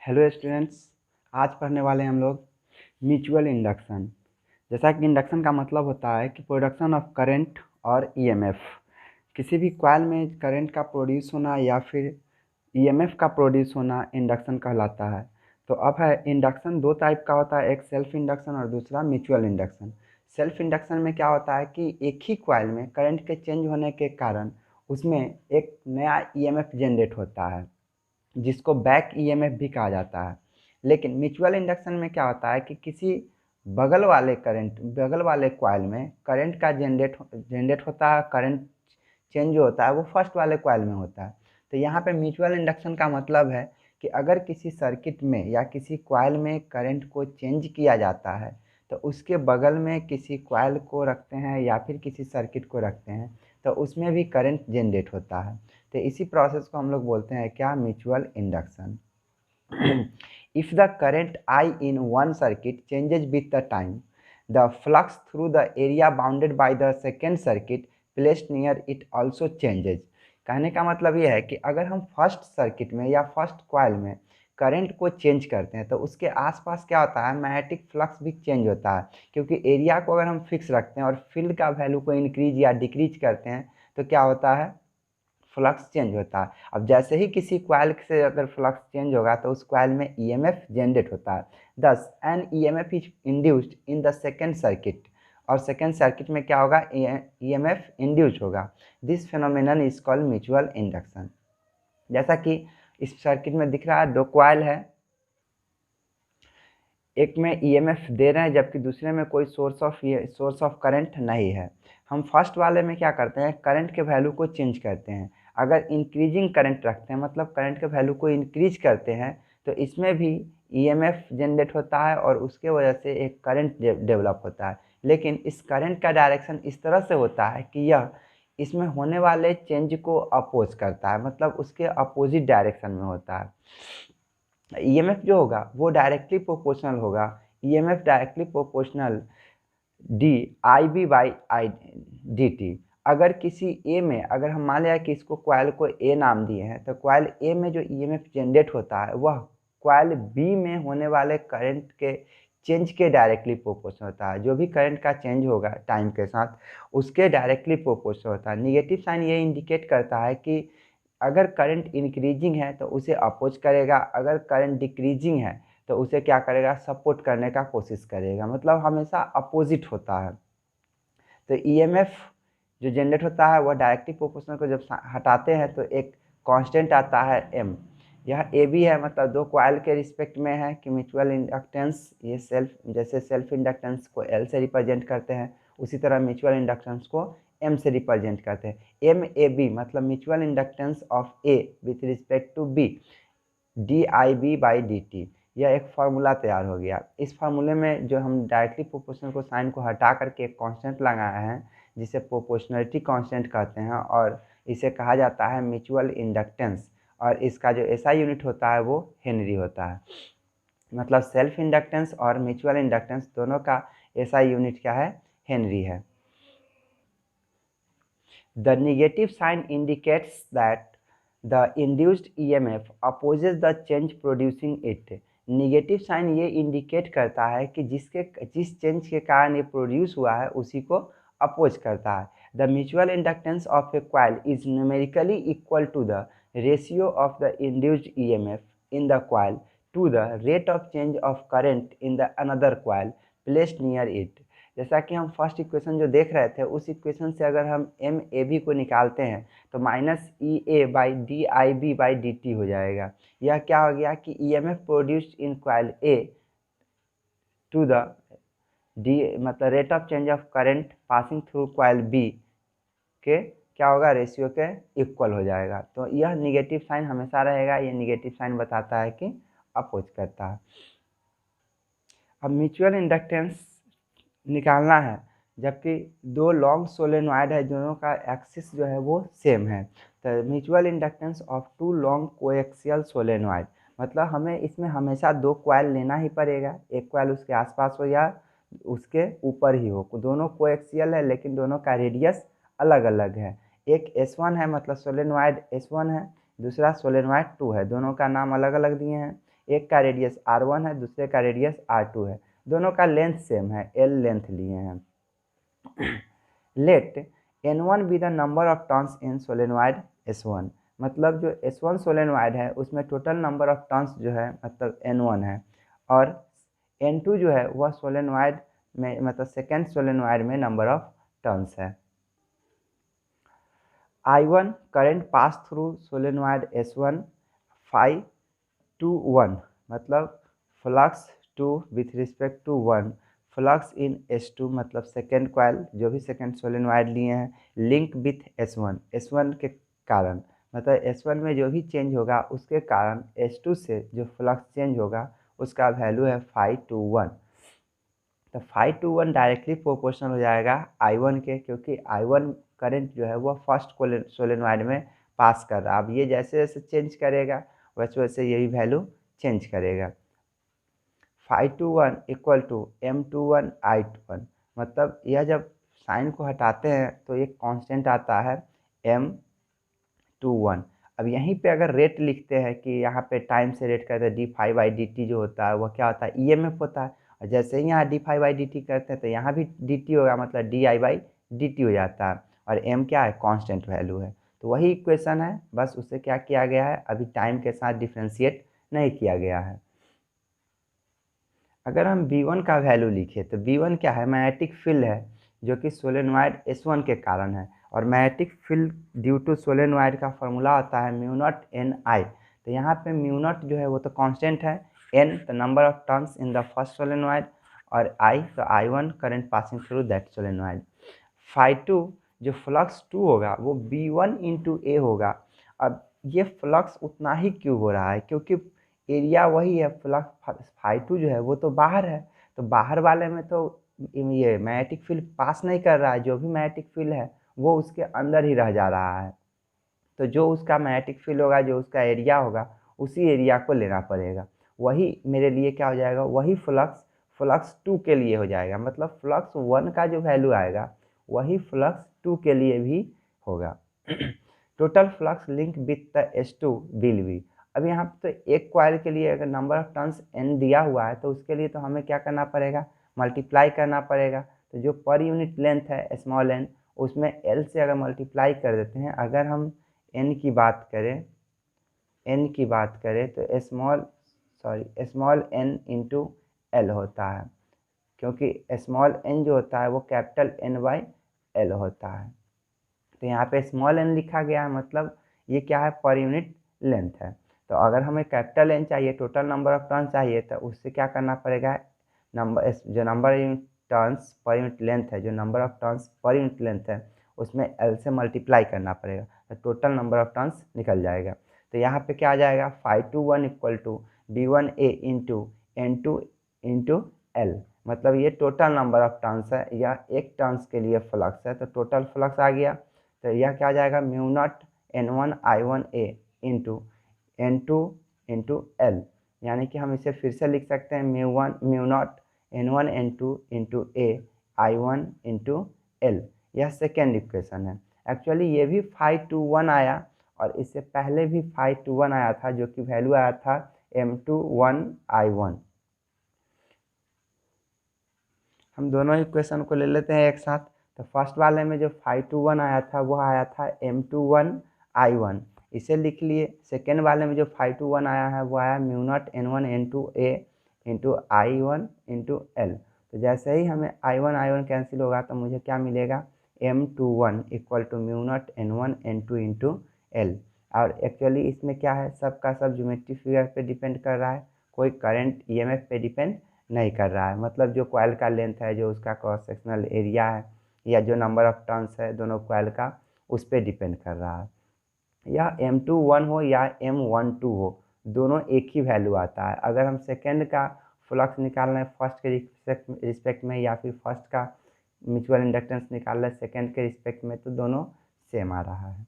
Hello students. आज पढ़ने वाले हैं हम लोग म्यूचुअल इंडक्शन। जैसा कि इंडक्शन का मतलब होता है कि प्रोडक्शन ऑफ करंट और ईएमएफ। किसी भी कॉइल में करंट का प्रोड्यूस होना या फिर ईएमएफ का प्रोड्यूस होना इंडक्शन कहलाता है। तो अब है इंडक्शन दो टाइप का होता है, एक सेल्फ इंडक्शन और दूसरा म्यूचुअल इंडक्शन। सेल्फ इंडक्शन में क्या होता है कि एक ही कॉइल में करंट के चेंज होने के कारण उसमें एक नया ईएमएफ जनरेट होता है जिसको बैक ईएमएफ भी कहा जाता है। लेकिन म्यूचुअल इंडक्शन में क्या होता है कि किसी बगल वाले कॉइल में करंट का जनरेट होता है, करंट चेंज जो होता है वो फर्स्ट वाले कॉइल में होता है। तो यहाँ पे म्यूचुअल इंडक्शन का मतलब है कि अगर किसी सर्किट में या किसी कॉइल में करंट को चेंज किया जाता है तो उसके बगल में किसी कॉइल को रखते हैं या फिर किसी सर्किट को रखते हैं तो उसमें भी करंट जनरेट होता है। तो इसी प्रोसेस को हम लोग बोलते हैं क्या, mutual induction. If the current I in one circuit changes with the time, the flux through the area bounded by the second circuit placed near it also changes। कहने का मतलब ये है कि अगर हम फर्स्ट सर्किट में या फर्स्ट कॉइल में करंट को चेंज करते हैं तो उसके आसपास क्या होता है, मैग्नेटिक फ्लक्स भी चेंज होता है। क्योंकि एरिया को अगर हम फिक्स रखते हैं और फील्ड का वैल्यू को इंक्रीज या डिक्रीज करते हैं तो क्या होता है, फ्लक्स चेंज होता है। अब जैसे ही किसी कॉइल से अगर फ्लक्स चेंज होगा तो उस कॉइल में ईएमएफ जनरेट होता है। Thus an EMF is induced in the second circuit, और सेकेंड सर्किट में क्या होगा, ईएमएफ इंड्यूस होगा। This phenomenon is called mutual induction. जैसा कि इस सर्किट में दिख रहा है, दो कॉइल है, एक में ईएमएफ दे रहे हैं जबकि दूसरे में कोई सोर्स ऑफ करंट नहीं है। हम फर्स्ट वाले में क्या करते हैं, करंट के वैल्यू को चेंज करते हैं। अगर इंक्रीजिंग करंट रखते हैं मतलब करंट के वैल्यू को इंक्रीज करते हैं तो इसमें भी ईएमएफ जनरेट होता है और उसके वजह से एक करंट डेवलप होता है। लेकिन इस करंट का डायरेक्शन इस तरह से होता है कि यह इसमें होने वाले चेंज को अपोज करता है, मतलब उसके अपोजिट डायरेक्शन में होता है। ईएमएफ जो होगा वो डायरेक्टली प्रोपोर्शनल होगा, EMF directly proportional D I B by I D T. अगर किसी ए में, अगर हम मान लिया कि इसको कॉइल को ए नाम दिए हैं तो कॉइल ए में जो ईएमएफ जनरेट होता है वह कॉइल बी में होने वाले करंट के चेंज के डायरेक्टली प्रोपोर्शनल होता है। जो भी करंट का चेंज होगा टाइम के साथ उसके डायरेक्टली प्रोपोर्शनल होता है। निगेटिव साइन ये इंडिकेट करता है कि अगर करंट इंक्रीजिंग है तो उसे अपोज करेगा, अगर करंट डिक्रीजिंग है तो उसे क्या करेगा, सपोर्ट करने का कोशिश करेगा, मतलब हमेशा अपोजिट होता है। तो ईएमएफ जो जनरेट होता है वह डायरेक्टली प्रोपोर्शनल को जब हटाते हैं तो एक कांस्टेंट आता है एम। यह ए बी है, मतलब दो कॉइल के रिस्पेक्ट में है कि म्यूचुअल इंडक्टेंस, ये जैसे सेल्फ इंडक्टेंस को एल से रिप्रेजेंट करते हैं उसी तरह म्यूचुअल इंडक्टेंस को एम से रिप्रेजेंट करते हैं। एम ए बी मतलब mutual inductance of A with respect to B D I B by D T. यह एक फार्मूला तैयार हो गया। इस फार्मूले में जो हम डायरेक्टली प्रोपोर्शनल को साइन को हटा करके एक कांस्टेंट लगाए हैं जिसे प्रोपोर्शनलिटी कांस्टेंट कहते हैं और इसे कहा जाता है म्यूचुअल इंडक्टेंस, और इसका जो एसआई यूनिट होता है वो हेनरी होता है। मतलब सेल्फ इंडक्टेंस और म्यूचुअल इंडक्टेंस दोनों का एसआई यूनिट क्या है, हेनरी है। The negative sign indicates that the induced EMF opposes the change producing it। Negative sign ये इंडिकेट करता है कि जिस चेंज के कारण ये प्रोड्यूस हुआ है उसी को अपोज करता है। The mutual inductance of a coil is numerically equal to the ratio of the induced EMF in the coil to the rate of change of current in the another coil placed near it. जैसा कि हम first equation जो देख रहे थे उस equation से अगर हम एम ए बी को निकालते हैं तो minus E A by D I B by D T हो जाएगा। यह क्या हो गया कि E M F produced in coil A to the D मतलब rate of change of current passing through coil B के क्या होगा, रेशियो के इक्वल हो जाएगा। तो यह निगेटिव साइन हमेशा रहेगा, यह निगेटिव साइन बताता है कि अपोज करता है। अब म्यूचुअल इंडक्टेंस निकालना है जबकि दो लॉन्ग सोलेनॉइड है, दोनों का एक्सिस जो है वो सेम है। तो mutual inductance of two long coaxial solenoid, मतलब हमें इसमें हमेशा दो कॉइल लेना ही पड़ेगा, एक कॉइल उसके आसपास हो या उसके ऊपर ही हो। दोनों कोएक्सियल है लेकिन दोनों का रेडियस अलग अलग है। एक S1 है मतलब सोलेनॉइड S1 है, दूसरा सोलेनॉइड 2 है, दोनों का नाम अलग अलग दिए हैं। एक का रेडियस R1 है, दूसरे का रेडियस R2 है, दोनों का लेंथ सेम है, L लेंथ लिए हैं। Let N1 be the number of turns in solenoid S1, मतलब जो S1 सोलेनॉइड है उसमें टोटल नंबर ऑफ टर्न्स जो है मतलब N1 है, और N2 जो है वह सोलेनॉइड में मतलब सेकेंड सोलेनॉइड में नंबर ऑफ टर्न्स है। I1 current pass through solenoid S1 5 to 1, मतलब flux 2 with respect to 1, flux in S2 मतलब सेकेंड कॉइल जो भी सेकेंड सोलेनॉइड लिए हैं, लिंक विथ S1 के कारण, मतलब S1 में जो भी चेंज होगा उसके कारण S2 से जो फ्लक्स चेंज होगा उसका वैल्यू है 5 to 1। तो 5 to 1 डायरेक्टली प्रोपोर्शनल हो जाएगा I1 के, क्योंकि I1 करंट जो है वह फर्स्ट सोलेनॉइड में पास कर रहा है। अब ये जैसे जैसे चेंज करेगा वैसे वैसे यही वैल्यू चेंज करेगा। 5 to 1 equal to M21 I21, मतलब यह जब साइन को हटाते हैं तो एक कांस्टेंट आता है M21। अब यहीं पे अगर रेट लिखते हैं कि यहाँ पे टाइम से रेट करते हैं d∅dt जो होता है वह क्या होता है, EMF होता है, और जैसे ही यहाँ d∅dt करते हैं तो यहाँ भी dt होगा, मतलब di/dt हो जाता है, और m क्या है, कांस्टेंट वैल्यू है। तो वही इक्वेशन है, बस उसे क्या किया गया है, अभी टाइम के साथ डिफ्रेंशिएट नहीं किया गया है। अगर हम V1 का वैल्यू लिखें तो V1 क्या है, मैग्नेटिक फील्ड है जो कि सोलेनॉइड S1 के कारण है, और magnetic field due to solenoid का फॉर्मूला होता है म्यू नॉट Ni। तो यहाँ पे म्यू नॉट जो है वो तो कांस्टेंट है, N the number of turns in the first solenoid, और I तो I1 current passing through that solenoid. φ2 जो फ्लक्स 2 होगा वो B1 इंटू ए होगा। अब ये फ्लक्स उतना ही क्यों हो रहा है, क्योंकि एरिया वही है, फ्लक्स φ2 जो है वो तो बाहर है, तो बाहर वाले में तो ये मैग्नेटिक फील्ड पास नहीं कर रहा है, जो भी मैग्नेटिक फील्ड है वो उसके अंदर ही रह जा रहा है। तो जो उसका मैग्नेटिक फील्ड होगा, जो उसका एरिया होगा, उसी एरिया को लेना पड़ेगा। वही मेरे लिए क्या हो जाएगा, वही फ्लक्स फ्लक्स 2 के लिए हो जाएगा, मतलब फ्लक्स 1 का जो वैल्यू आएगा वही फ्लक्स 2 के लिए भी होगा। Total flux link with the S2 will be. अब यहाँ पे तो एक कॉइल के लिए अगर नंबर ऑफ टर्न्स n दिया हुआ है तो उसके लिए तो हमें क्या करना पड़ेगा, मल्टीप्लाई करना पड़ेगा। तो जो पर यूनिट लेंथ है स्मॉल n, उसमें l से अगर मल्टीप्लाई कर देते हैं, अगर हम n की बात करें तो स्मॉल n इंटू एल होता है, क्योंकि स्मॉल n जो होता है वो कैपिटल N/L होता है। तो यहाँ पे स्मॉल n लिखा गया है, मतलब ये क्या है, पर यूनिट लेंथ है। तो अगर हमें कैपिटल N चाहिए, टोटल नंबर ऑफ टर्न चाहिए, तो उससे क्या करना पड़ेगा, जो number unit turns per unit length है, जो number of turns per unit length है उसमें L से मल्टीप्लाई करना पड़ेगा, तो टोटल नंबर ऑफ टर्न्स निकल जाएगा। तो यहाँ पे क्या आ जाएगा, φ21 equal to B1A into N2 into L, मतलब ये टोटल नंबर ऑफ टर्न्स है, या एक टर्न्स के लिए फ्लक्स है, तो टोटल फ्लक्स आ गया। तो यह क्या आ जाएगा, mu not N1 I1A into N2 into L, यानी कि हम इसे फिर से लिख सकते हैं mu not N1 N2 into A I1 into L. यह सेकेंड इक्वेशन है। एक्चुअली ये भी 5 to 1 आया, और इससे पहले भी 5 to 1 आया था, जो कि वैल्यू आया था M21 I1। हम दोनों इक्वेशन को ले लेते हैं एक साथ। तो फर्स्ट वाले में जो 5 to 1 आया था वो आया था M21 I1, इसे लिख लिए। सेकेंड वाले में जो 5 to 1 आया है वो आया mu naught N1 N2 A into I1 into L. तो जैसे ही हमें I1 कैंसिल होगा तो मुझे क्या मिलेगा, M21 equal to mu not N1 N2 into L. और एक्चुअली इसमें क्या है, सबका सब ज्योमेट्री फिगर पे डिपेंड कर रहा है, कोई करंट EMF पे डिपेंड नहीं कर रहा है, मतलब जो कॉइल का लेंथ है, जो उसका क्रॉस सेक्शनल एरिया है, या जो नंबर ऑफ टर्न्स है दोनों कॉइल का, उस पर डिपेंड कर रहा है। या M21 हो या M12 हो, दोनों एक ही वैल्यू आता है। अगर हम सेकेंड का फ्लक्स निकालना है फर्स्ट के रिस्पेक्ट में, या फिर फर्स्ट का म्यूचुअल इंडक्टेंस निकालना है सेकेंड के रिस्पेक्ट में, तो दोनों सेम आ रहा है।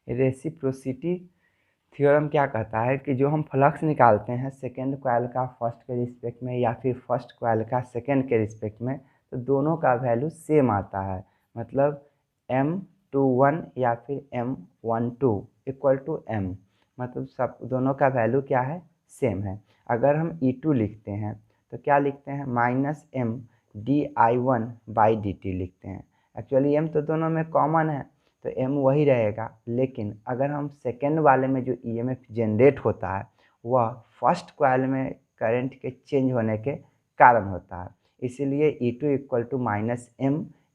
रेसिप्रोसिटी थ्योरम क्या कहता है कि जो हम फ्लक्स निकालते हैं सेकेंड कॉइल का फर्स्ट के रिस्पेक्ट में, या फिर फर्स्ट कॉइल का सेकेंड के रिस्पेक्ट में, तो दोनों का वैल्यू सेम आता है, मतलब M21 या फिर M12 इक्वल टू M, मतलब सब दोनों का वैल्यू क्या है, सेम है। अगर हम E2 लिखते हैं तो क्या लिखते हैं, -M/dI1/dt लिखते हैं। एक्चुअली m तो दोनों में कॉमन है तो m वही रहेगा, लेकिन अगर हम सेकेंड वाले में जो EMF जनरेट होता है वह फर्स्ट कॉइल में करंट के चेंज होने के कारण होता है, इसीलिए E2 =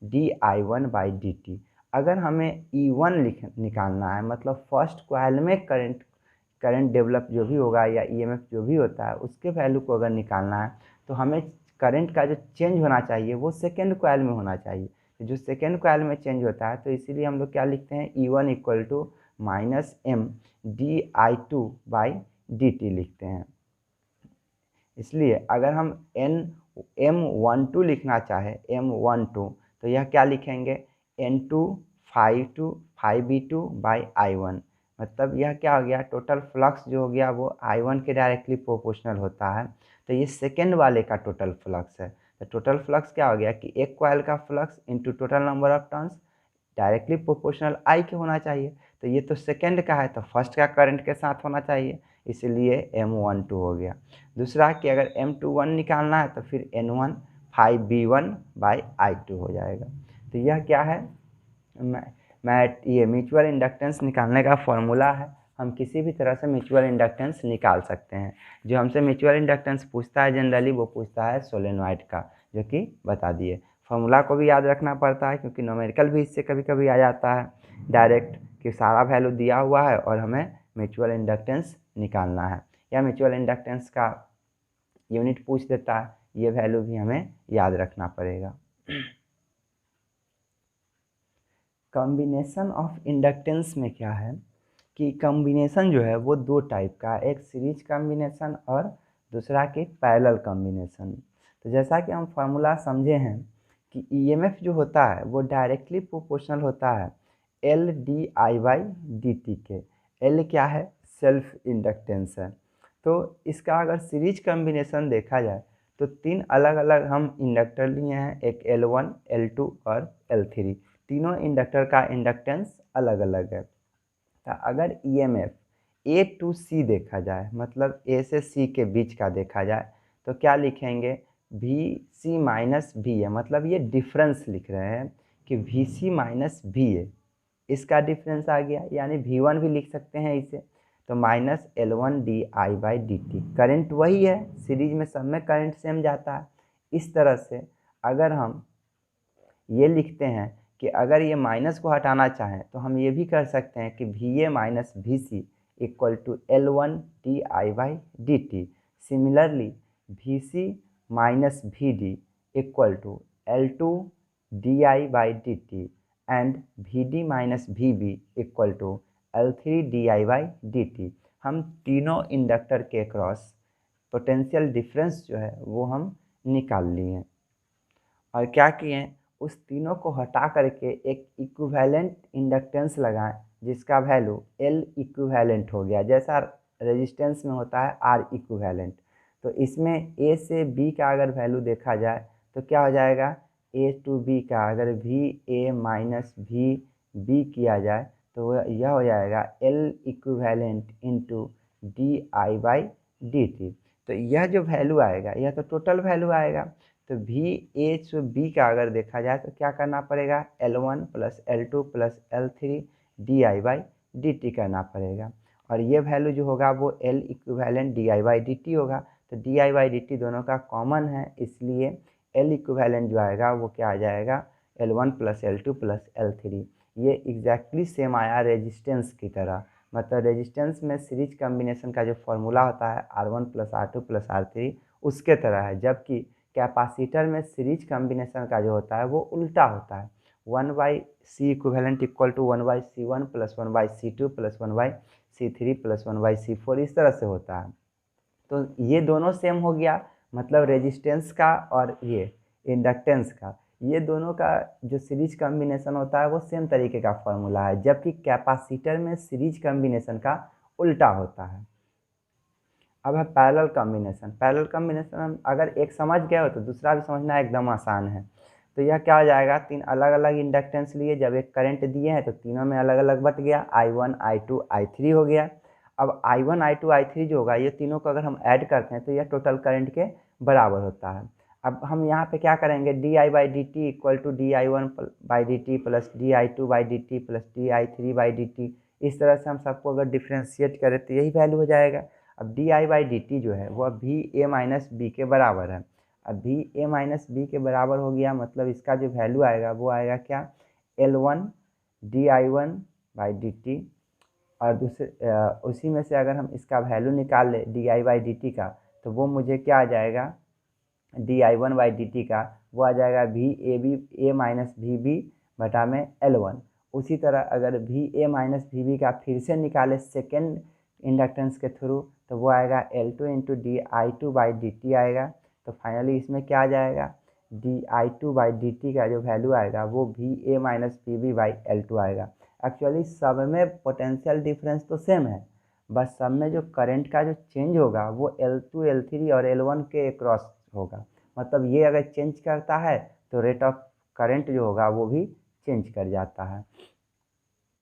-M/dI1/dt। अगर हमें E1 निकालना है, मतलब फर्स्ट कॉइल में करंट डेवलप जो भी होगा या EMF जो भी होता है उसके वैल्यू को अगर निकालना है तो हमें करंट का जो चेंज होना चाहिए वो सेकेंड कॉइल में होना चाहिए। तो जो सेकेंड कॉइल में चेंज होता है तो इसीलिए हम लोग क्या लिखते हैं, E1 = -M/dI2/dt लिखते हैं। इसलिए अगर हम M12 लिखना चाहे, M12, तो यह क्या लिखेंगे, N2/5V2/I1। मतलब यह क्या हो गया, टोटल फ्लक्स जो हो गया वो I1 के डायरेक्टली प्रोपोर्शनल होता है। तो ये सेकेंड वाले का टोटल फ्लक्स है। तो टोटल फ्लक्स क्या हो गया कि एक कॉइल का flux into total number of turns directly proportional I के होना चाहिए। तो ये तो सेकेंड का है तो फर्स्ट का करंट के साथ होना चाहिए, इसलिए M12 हो गया। दूसरा कि अगर M21 निकालना है तो फिर N1/5V1/I2 हो जाएगा। तो यह क्या है, मैं ये म्यूचुअल इंडक्टेंस निकालने का फॉर्मूला है। हम किसी भी तरह से म्यूचुअल इंडक्टेंस निकाल सकते हैं। जो हमसे म्यूचुअल इंडक्टेंस पूछता है जनरली वो पूछता है सोलेनॉइड का, जो कि बता दिए। फॉर्मूला को भी याद रखना पड़ता है क्योंकि न्यूमेरिकल भी इससे कभी कभी आ जाता है डायरेक्ट, कि सारा वैल्यू दिया हुआ है और हमें म्यूचुअल इंडक्टेंस निकालना है, या म्यूचुअल इंडक्टेंस का यूनिट पूछ देता है, ये वैल्यू भी हमें याद रखना पड़ेगा। कॉम्बिनेशन ऑफ इंडक्टेंस में क्या है कि कॉम्बिनेशन जो है वो दो टाइप का है, एक सीरीज कॉम्बिनेशन और दूसरा कि पैरेलल कॉम्बिनेशन। तो जैसा कि हम फार्मूला समझे हैं कि EMF जो होता है वो डायरेक्टली प्रोपोर्शनल होता है LdI/dt के। L क्या है, सेल्फ इंडक्टेंस है। तो इसका अगर सीरीज कॉम्बिनेशन देखा जाए तो तीन अलग अलग हम इंडक्टर लिए हैं, एक L1, L2 और L3। तीनों इंडक्टर का इंडक्टेंस अलग अलग है। तो अगर EMF A to C देखा जाए, मतलब A से C के बीच का देखा जाए, तो क्या लिखेंगे, VC-VA, मतलब ये डिफरेंस लिख रहे हैं कि VC-VA, इसका डिफरेंस आ गया, यानी V1 भी लिख सकते हैं इसे। तो -L1dI/dt, करंट वही है, सीरीज में सब में करंट सेम जाता है। इस तरह से अगर हम ये लिखते हैं कि अगर ये माइनस को हटाना चाहें तो हम ये भी कर सकते हैं कि VA-VC = L1dI/dt। Similarly VC-VD = L2dI/dt and VD-VB = L3dI/dt। हम तीनों इंडक्टर के क्रॉस पोटेंशियल डिफरेंस जो है वो हम निकाल लिए और क्या किए, उस तीनों को हटा करके एक इक्विवेलेंट इंडक्टेंस लगाएं जिसका वैल्यू L इक्विवेलेंट हो गया, जैसा रेजिस्टेंस में होता है R इक्विवेलेंट। तो इसमें A से B का अगर वैल्यू देखा जाए तो क्या हो जाएगा, A to B का अगर VA-VB किया जाए तो यह हो जाएगा L इक्विवेलेंट इंटू DI/dt। तो यह जो वैल्यू आएगा यह तो टोटल वैल्यू आएगा। तो VA to B का अगर देखा जाए तो क्या करना पड़ेगा, L1 + L2 + L3 dI/dt करना पड़ेगा, और ये वैल्यू जो होगा वो L इक्विवेलेंट dI/dt होगा। तो dI/dt दोनों का कॉमन है, इसलिए L इक्विवेलेंट जो आएगा वो क्या आ जाएगा, L1 + L2 + L3। ये एग्जैक्टली सेम आया रेजिस्टेंस की तरह, मतलब रेजिस्टेंस में सीरीज कॉम्बिनेशन का जो फॉर्मूला होता है R1 + R2 + R3 उसके तरह है, जबकि कैपेसिटर में सीरीज कॉम्बिनेशन का जो होता है वो उल्टा होता है, 1/C equivalent = 1/C1 + 1/C2 + 1/C3 + 1/C4, इस तरह से होता है। तो ये दोनों सेम हो गया, मतलब रेजिस्टेंस का और ये इंडक्टेंस का, ये दोनों का जो सीरीज कॉम्बिनेशन होता है वो सेम तरीके का फॉर्मूला है, जबकि कैपेसिटर में सीरीज कॉम्बिनेशन का उल्टा होता है। अब है पैरेलल कॉम्बिनेशन। पैरेलल कॉम्बिनेशन हम अगर एक समझ गए हो तो दूसरा भी समझना एकदम आसान है। तो यह क्या हो जाएगा, तीन अलग अलग इंडक्टेंस लिए, जब एक करंट दिए हैं तो तीनों में अलग अलग बट गया, I1, I2, I3 हो गया। अब I1 I2 I3 जो होगा ये तीनों को अगर हम ऐड करते हैं तो यह टोटल करंट के बराबर होता है। अब हम यहाँ पे क्या करेंगे, D I by D T equal to D I one by D T plus D I two by D T plus D I three by D T, इस तरह से हम सबको अगर डिफ्रेंशिएट करें तो यही वैल्यू हो जाएगा। अब D I by D T जो है वह भी ए माइनस बी के बराबर है। अब भी ए माइनस बी के बराबर हो गया, मतलब इसका जो वैल्यू आएगा वो आएगा क्या, L one D I one by D T, और दूसरे उसी में से अगर हम इसका वैल्यू निकाल ले D I by D T का, तो वो मुझे क्या आ जाएगा, D I one by D T का वो आ जाएगा V A B A minus V B बटा में एल वन। उसी तरह अगर V A minus V B का फिर से निकाले सेकेंड इंडक्टेंस के थ्रू, तो वो आएगा L two into D I two by D T आएगा। तो फाइनली इसमें क्या आ जाएगा, D I two by D T का जो वैल्यू आएगा वो V A minus V B by L two आएगा। एक्चुअली सब में पोटेंशियल डिफरेंस तो सेम है, बस सब में जो करंट का जो चेंज होगा वो एल टू एल थ्री और एल वन के अक्रॉस होगा। मतलब ये अगर चेंज करता है तो रेट ऑफ करंट जो होगा वो भी चेंज कर जाता है।